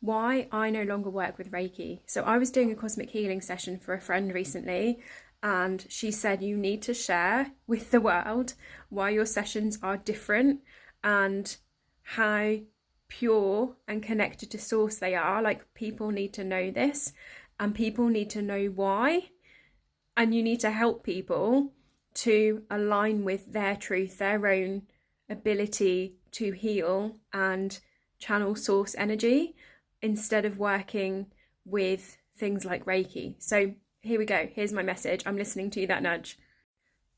why I no longer work with Reiki. So I was doing a cosmic healing session for a friend recently, and she said you need to share with the world why your sessions are different and how pure and connected to source they are. Like, people need to know this, and people need to know why, and you need to help people to align with their truth, their own ability to heal and channel source energy, instead of working with things like Reiki. So here we go. Here's my message. I'm listening to that nudge.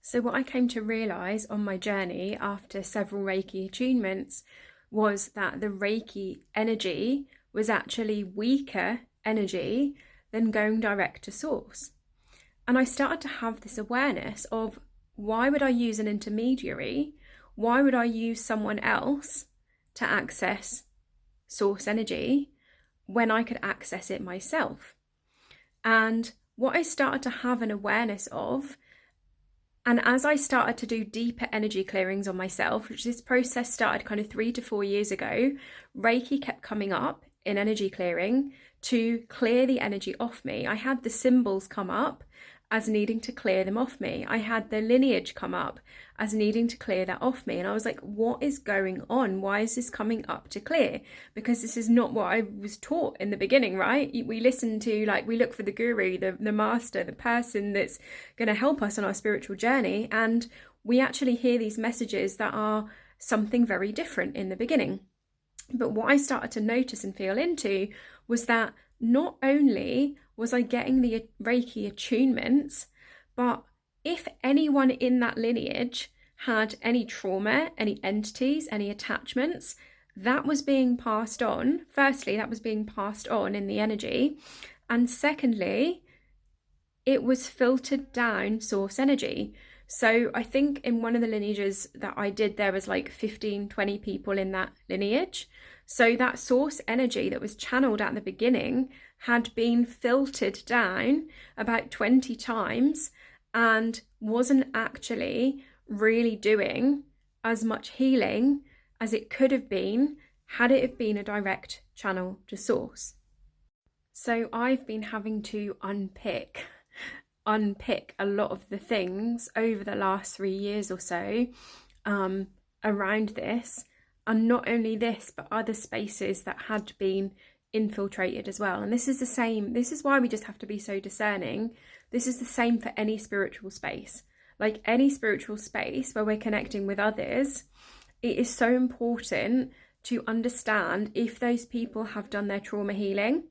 So what I came to realise on my journey after several Reiki attunements was that the Reiki energy was actually weaker energy than going direct to source. And I started to have this awareness of, why would I use an intermediary? Why would I use someone else to access source energy when I could access it myself? And what I started to have an awareness of, and as I started to do deeper energy clearings on myself, which this process started kind of 3 to 4 years ago, Reiki kept coming up in energy clearing to clear the energy off me. I had the symbols come up as needing to clear them off me. I had the lineage come up as needing to clear that off me. And I was like, what is going on? Why is this coming up to clear? Because this is not what I was taught in the beginning, right? We listen to, like, we look for the guru, the master, the person that's going to help us on our spiritual journey. And we actually hear these messages that are something very different in the beginning. But what I started to notice and feel into was that not only was I getting the Reiki attunements, but if anyone in that lineage had any trauma, any entities, any attachments, that was being passed on. Firstly, that was being passed on in the energy. And secondly, it was filtered down source energy. So I think in one of the lineages that I did, there was like 15, 20 people in that lineage. So that source energy that was channeled at the beginning had been filtered down about 20 times and wasn't actually really doing as much healing as it could have been had it have been a direct channel to source. So I've been having to unpick a lot of the things over the last 3 years or so around this, and not only this, but other spaces that had been infiltrated as well. And this is the same. This is why we just have to be so discerning. This is the same for any spiritual space. Like any spiritual space where we're connecting with others, it is so important to understand if those people have done their trauma healing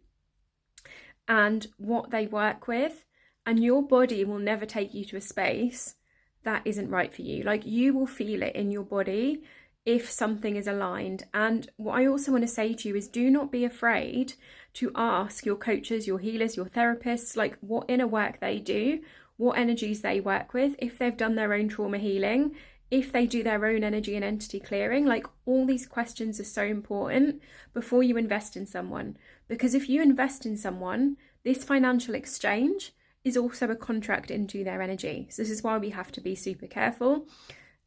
and what they work with. And your body will never take you to a space that isn't right for you. Like, you will feel it in your body if something is aligned. And what I also want to say to you is, do not be afraid to ask your coaches, your healers, your therapists, like what inner work they do, what energies they work with, if they've done their own trauma healing, if they do their own energy and entity clearing. Like, all these questions are so important before you invest in someone. Because if you invest in someone, this financial exchange is also a contract into their energy. So this is why we have to be super careful.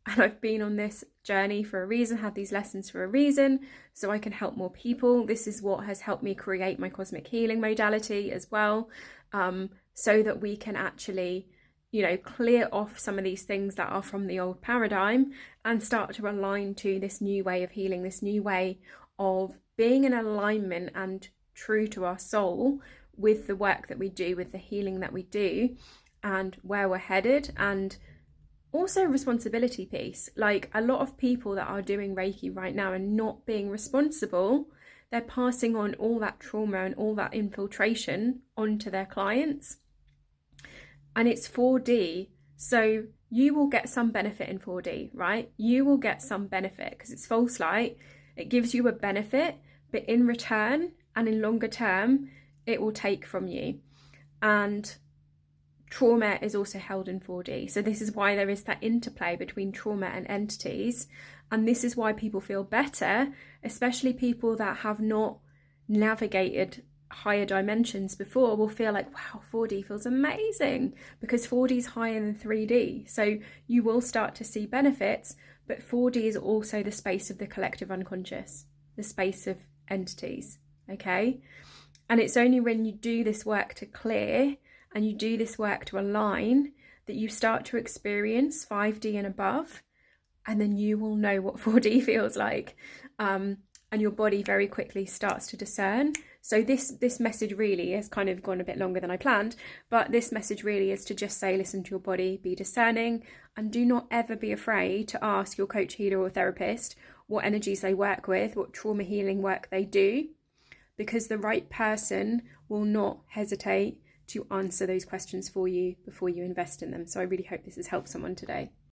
And I've been on this journey for a reason, had these lessons for a reason, so I can help more people. This is what has helped me create my cosmic healing modality as well, so that we can actually, clear off some of these things that are from the old paradigm and start to align to this new way of healing, this new way of being in alignment and true to our soul with the work that we do, with the healing that we do, and where we're headed. And also responsibility piece. Like, a lot of people that are doing Reiki right now and not being responsible, they're passing on all that trauma and all that infiltration onto their clients. And it's 4D, so you will get some benefit in 4D, right? You will get some benefit because it's false light. It gives you a benefit, but in return and in longer term, it will take from you. And trauma is also held in 4D. So this is why there is that interplay between trauma and entities. And this is why people feel better, especially people that have not navigated higher dimensions before will feel like, wow, 4D feels amazing, because 4D is higher than 3D. So you will start to see benefits, but 4D is also the space of the collective unconscious, the space of entities. okay? And it's only when you do this work to clear and you do this work to align that you start to experience 5D and above, and then you will know what 4D feels like. And your body very quickly starts to discern. So this message really has kind of gone a bit longer than I planned, but this message really is to just say, listen to your body, be discerning, and do not ever be afraid to ask your coach, healer, or therapist what energies they work with, what trauma healing work they do, because the right person will not hesitate to answer those questions for you before you invest in them. So I really hope this has helped someone today.